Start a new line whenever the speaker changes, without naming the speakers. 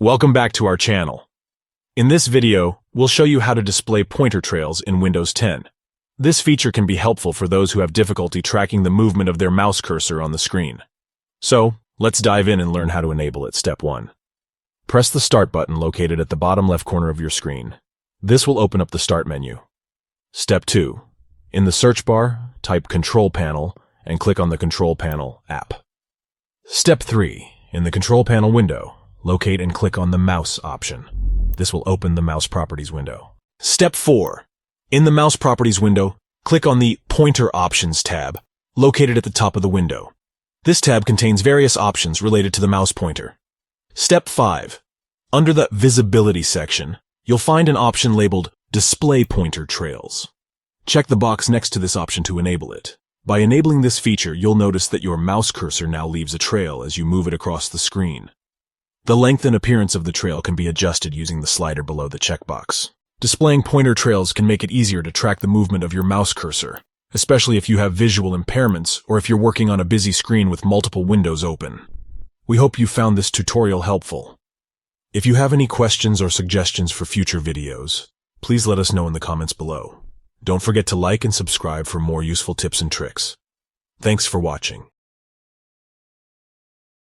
Welcome back to our channel. In this video, we'll show you how to display pointer trails in Windows 10. This feature can be helpful for those who have difficulty tracking the movement of their mouse cursor on the screen. So, let's dive in and learn how to enable it. Step 1. Press the Start button located at the bottom left corner of your screen. This will open up the Start menu. Step 2. In the search bar, type Control Panel and click on the Control Panel app. Step 3. In the Control Panel window, locate and click on the Mouse option. This will open the Mouse Properties window. Step 4. In the Mouse Properties window, click on the Pointer Options tab, located at the top of the window. This tab contains various options related to the mouse pointer. Step 5. Under the Visibility section, you'll find an option labeled Display Pointer Trails. Check the box next to this option to enable it. By enabling this feature, you'll notice that your mouse cursor now leaves a trail as you move it across the screen. The length and appearance of the trail can be adjusted using the slider below the checkbox. Displaying pointer trails can make it easier to track the movement of your mouse cursor, especially if you have visual impairments or if you're working on a busy screen with multiple windows open. We hope you found this tutorial helpful. If you have any questions or suggestions for future videos, please let us know in the comments below. Don't forget to like and subscribe for more useful tips and tricks. Thanks for watching.